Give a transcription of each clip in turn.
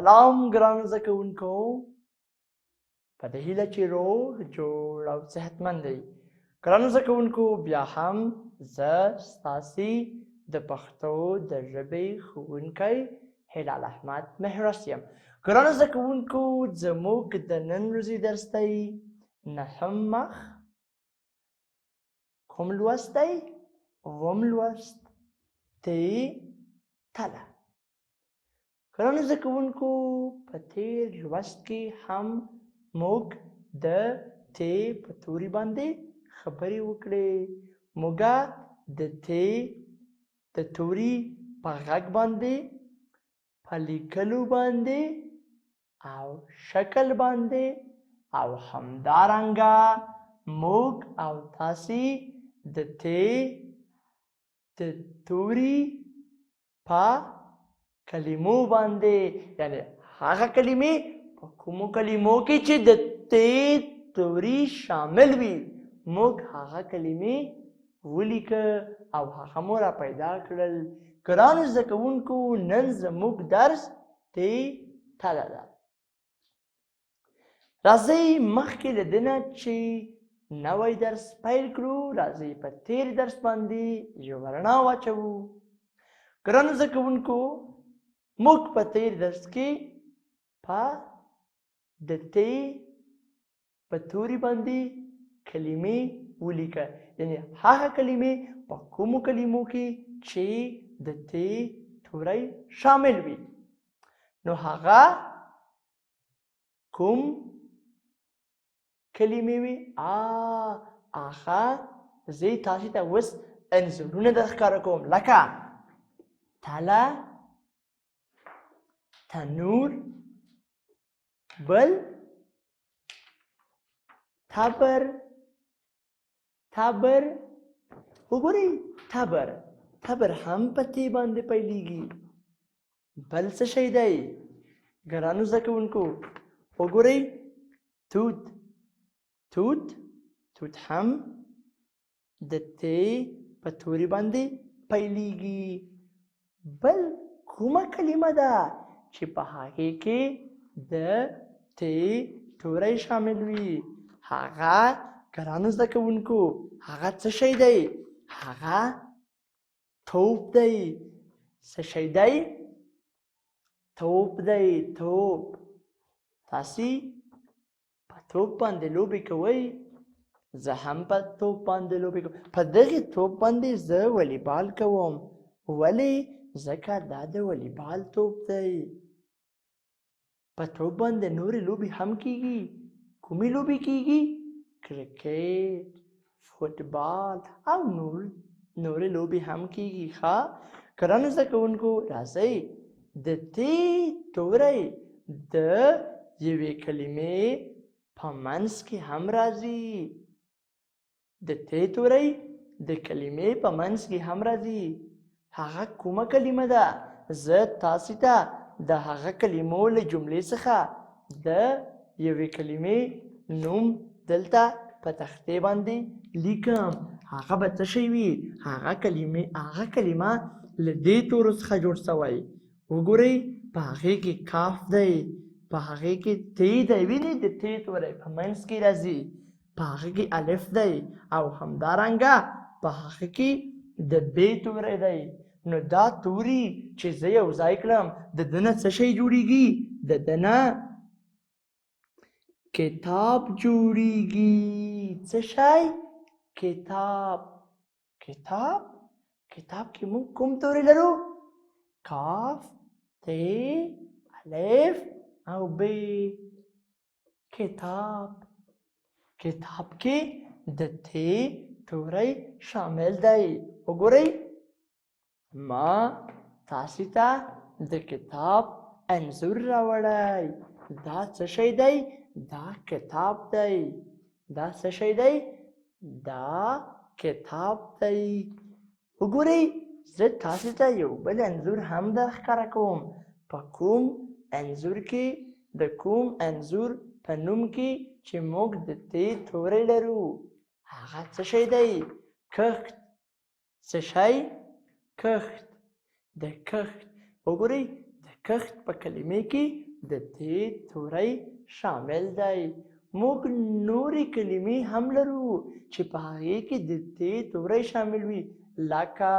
سلام ګرانو زده کوونکو، په دې هیله چې روغ جوړ او صحتمند دی. ګرانو زده کوونکو، بیا هم زه ستاسې د پښتو د ژبې ښوونکی هلال احمد مهرس یم. ګرانو زده کوونکو، زموږ د نن ورځې درس دی نهم مخ. کوم لوست دی؟ اووم لوست. تی تله. ګرانو زده کوونکو، په تیر لوست کې هم موږ د تی په توري باندې خبرې وکړې. موږ د تی د توري په غږ باندې، په لیکلو باندې او شکل باندې او همدارنګه موږ او تاسې د تی د توري په کلمو باندې، یعنی هغه کلمې په کومو کلمو کې چې د تی توري شامل وي، موږ هغه کلمې ولیکه او هغه مو را پیدا کړل. ګرانو زده کوونکو، نن زموږ درس تی تله ده. راځئ مخکې له دې نه چې نوی درس پیل کړو، راځئ په تیر درس باندې یوه رڼا واچوو. ګرانو زده کوونکو، موږ په تیر درس کې په د تی په توري باندې کلمې ولیکه، یعنی هغه کلمې په کومو کلمو کې چې د تی توری شامل وي. نو هغه کوم کلمې وي؟ هغه زه تاسې ته اوس انځورونه درښکاره کوم، لکه تله، تنور، بل، تبر. وګورئ، تبر هم په تی باندې پیلیږي. بل څه شی دی؟ ګرانو زده کوونکو، وګورئ، توت هم د تی په توري باندې پیلیږي. بل کومه کلمه ده چې په هغې کې د تی توری شامل وي؟ هغه ګرانو زده کوونکو، هغه څه شی دی؟ هغه توپ دی. څه شی دی؟ توپ دی. تاسې په توپ باندې لوبې کوئ؟ زه هم په توپ باندې لوبې کوم. په دغې توپ باندې زه والیبال کوم. ولې؟ ځکه دا د والیبال توپ دی. په توپ باندې نورې لوبې هم کیږي. کومې لوبې کیږي؟ کرکټ، فوټبال او نورې لوبې هم کیږي. ښه ګرانو زده کوونکو، راځئ د تی توری د یوې کلمې په منځ کې هم راځي. د تی توری د کلمې په منځ کې هم راځي. هغه کومه کلمه ده؟ زه تاسې ته د هغه کلمو له جملې څخه د یوې کلمې نوم دلته په تختې باندې لیکم. هغه به څه شی وي؟ هغه کلمه له دې تورو څخه جوړ شوی. وګورئ، په هغې کې کاف دی، په هغې کې تی دی. وینئ، د تی توری په منځ کې راځي. په هغې کې الف دی او همدارنګه په هغې کې د بې توری دی. نو دا توري چې زه یو ځای کړم، د ده نه څه شی جوړیږي؟ د ده نه کتاب جوړیږي. څه شی؟ کتاب کې موږ کوم توری لرو؟ کاف، تی، الف او ب. کتاب کې د تی توری شامل دی. وګورئ، ما تاسې ته د کتاب انځور راوړی. دا څه شی دی؟ دا کتاب دی. دا څه شی دی؟ دا کتاب دی. وګورئ، زه تاسې ته یو بل انځور هم درښکاره کوم. په کوم انځور کې، د کوم انځور په نوم کې چې موږ د تی توری لرو، هغه څه شی دی؟ کښت. څه شی؟ کښت. د کښت. وګورئ، د کښت په کلمې کې د تی توری شامل دی. موږ نورې کلمې هم لرو چې په هغې کې د تی توری شامل وي، لکه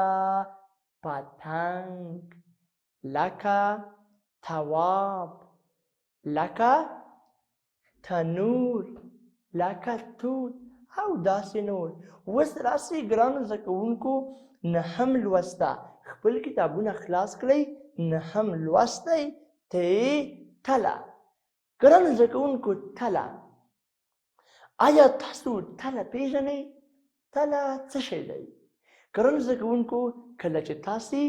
پتنګ، لکه تواب، لکه تنور، لکه توت او داسې نور. اوس راسئ ګرانو زده کوونکو، نهم لوست ده. خپل کتابونه خلاص کړئ. نهم لوست دی تی تله. ګرانو زده کوونکو، تله، آیا تاسو تله پیژنئ؟ تله څه شی دی؟ ګرانو زده کوونکو، کله چې تاسې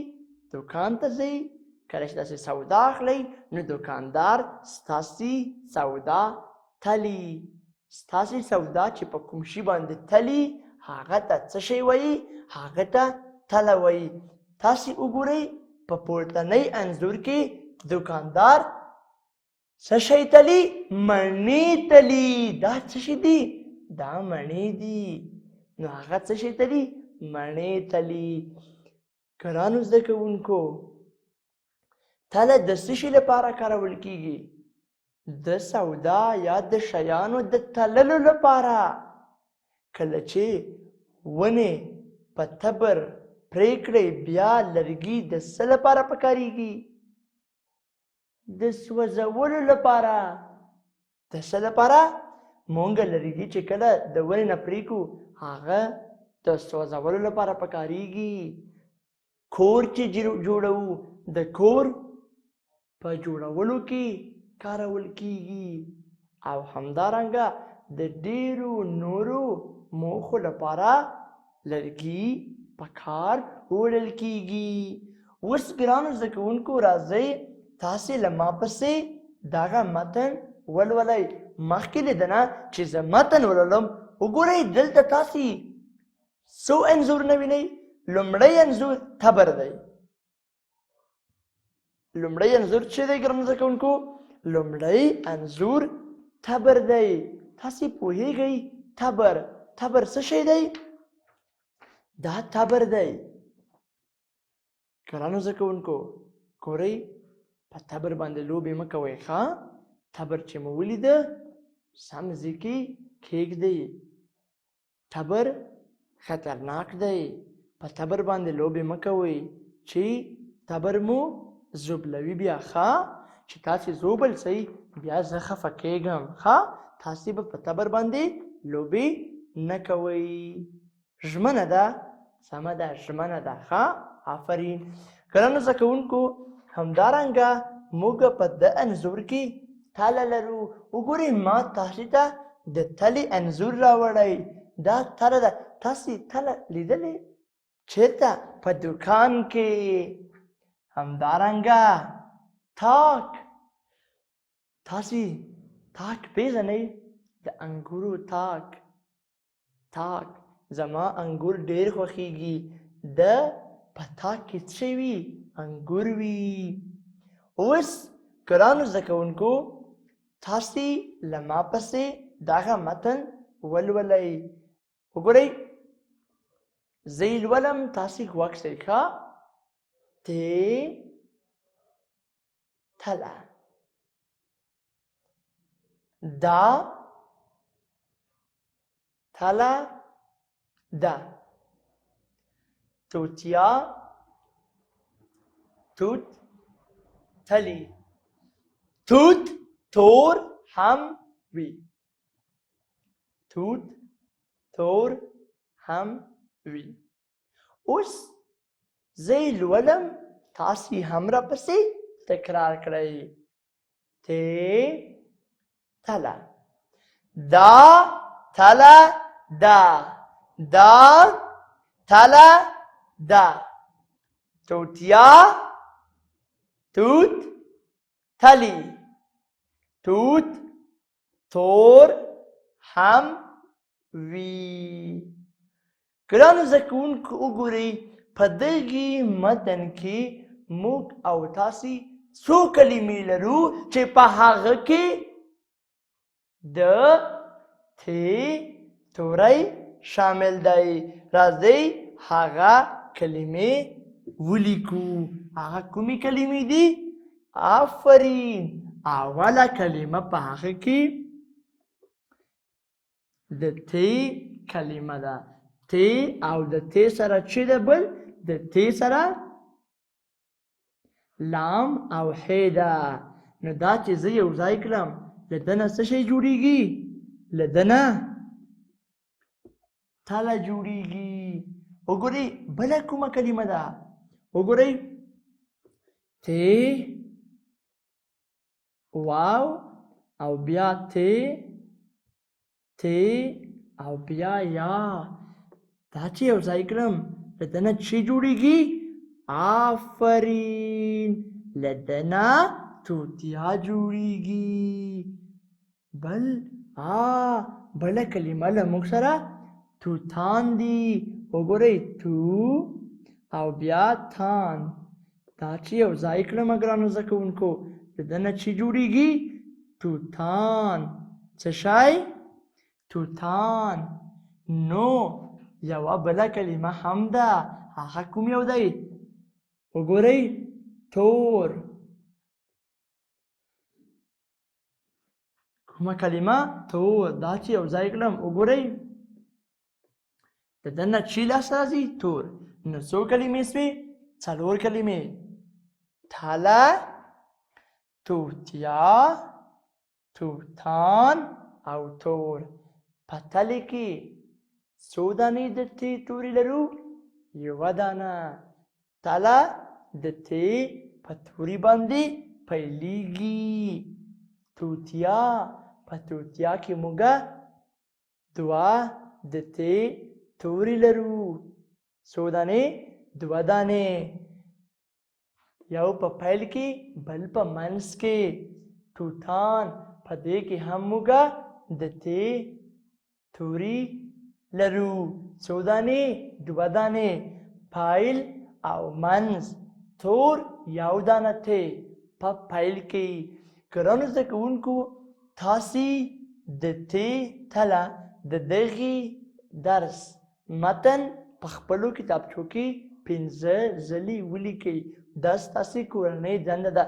دوکان ته ځئ، کله چې تاسې سودا اخلئ، نو دوکاندار ستاسې سودا تلي. ستاسې سودا چې په کوم شي باندې تلي، هغه ته څه شی وایي؟ هغه ته تله وایي. تاسې وګورئ، په پورتنۍ انځور کې دوکاندار څه شی تلي؟ مڼې تلي. دا څه شی دي؟ دا مڼې دي. نو هغه څه شی تلي؟ مڼې تلي. ګرانو زده کوونکو، تله د څه شي لپاره کارول کیږي؟ د سودا یا د شیانو د تللو لپاره. کله چې ونې په تبر پرې کړئ، بیا لرګي د څه لپاره پکارېږي؟ د سوځولو لپاره. د څه لپاره؟ مونږ لرګي چې کله د ونې نه پرې کړو، هغه د سوځولو لپاره پکارېږي. کور چې جوړوو، د کور په جوړولو کې کارول کیږي. او همدارنګه د ډیرو نورو موخو لپاره لرګي په کار وړل کیږي. اوس ګرانو زده کوونکو، راځئ تاسې له ما پسې دغه متن ولولئ. مخکې له دې نه چې زه متن ولولم، وګورئ دلته تاسې څو انځورونه وینئ. لومړی انځور تبر دی. لومړی انځور څه دی ګرانو زده کوونکو؟ لومړی انځور تبر دی. تاسې پوهیږئ تبر؟ تبر څه شی دی؟ دا تبر دی. ګرانو زده کوونکو، ګورئ، په تبر باندې لوبې مه کوئ ښه. تبر چې مو ولیده، سم ځای کې کښېږدئ. تبر خطرناک دی. په تبر باندې لوبې مه کوئ چې تبر مو زوبلوي. بیا ښه چې تاسې زوبل سئ، بیا زه خفه کېږم. ښه، تاسې به په تبر باندې لوبې نه کوئ. ژمنه ده؟ سمه ده، ژمنه ده. ښه، آفرین. ګرانو زده کوونکو، همدارنګه موږ په دې انځور کې تله لرو. وګورئ، ما تاسې ته د تلې انځور راوړی. دا تله ده. تاسې تله لیدلې؟ چېرته؟ په دوکان کې. همدارنګه تاک. تاسې تاک پیژنئ؟ د انګورو تاک. تاک، زما انګور ډېر خوښیږي. د په تاک کې څه وي؟ انګور وي. اوس ګرانو زده کوونکو، تاسې له ما پسې دغه متن ولولئ. وګورئ، زه یې لولم، تاسې غوږ شئ ښه. تی تله. دا تله ده. توتیا توت تلی. توت تور هم وي. توت تور هم وي. اوس زه یې لولم، تاسې هم راپسې تکرار کړئ. تی تله. دا تله ده. دا تله ده. توتیا توت تلی. توت تور هم وي. ګرانو زده کوونکو، وګورئ، په دغې متن کې موږ او تاسې څو کلمې لرو چې په هغه کې د تی توری شامل دی. راځئ هغه کلمې ولیکو. هغه کومې کلمې دي؟ آفرین، اوله کلمه په هغه کې د تی کلمه ده. تی او د تی سره چې ده بل د تی سره لام او ح ده. نو دا چې زه یو ځای کړم له ده نه څه شی جوړېږي؟ له ده نه تله جوړېږي. وګورئ بله کومه کلمه ده؟ وګورئ تی واو او بیا تی او بیا یا. دا چې یو ځای کړم له ده نه چې جوړېږي؟ آفرین، له ده نه توتیا جوړېږي. بله کلمه له موږ سره توتان دي. وګورئ تو او بیا تان. دا چې یو ځای کړم ګرانو زده کوونکو له ده نه چې جوړېږي؟ توتان. څه شی؟ توتان. نو یوه بله کلمه هم ده، هغه کوم یو دی؟ وګورئ تور. کومه کلمه؟ تور. دا چې یو ځای کړم وګورئ د ده نه چې لاسته راځي؟ تور. نو څو کلمې سوې؟ 4 کلمې. تله، توتیا، توتان او تور. په تلې کې څو دانې د تی توري لرو؟ 1 دانه. تله د تی په توري باندې پیلیږي. توتیا په توتیا کې موږ 2 د تی توري لرو. څو دانې؟ 2 دانې. یو په پیل کې بل په منځ کې. توتان په دې کې هم موږ د تی توري لرو. څو دانې؟ 2 دانې. پیل او منځ. تور 1 دانه تی په پیل کې. ګرانو زده کوونکو تاسې د تی تله د دغې درس متن په خپلو کتابچو کې 5 ځلې ولیکئ. دا ستاسې کورنۍ دنده ده.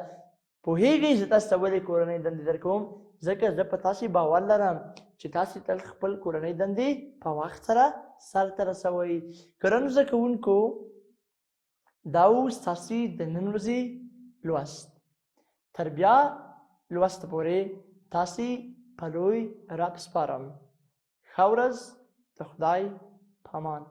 پوهېږئ زه تاسو ته ولې کورنۍ دندې درکوم؟ ځکه زه په تاسې باور لرم چې تاسې تل خپل کورنۍ دندې په وخت سره سرته رسوئ. ګرانو زده کوونکو دا اوس ستاسې د نن ورځې لوست. تر بیا لوست پورې تاسې په لوی رب سپارم. ښه ورځ، د خدای په امان.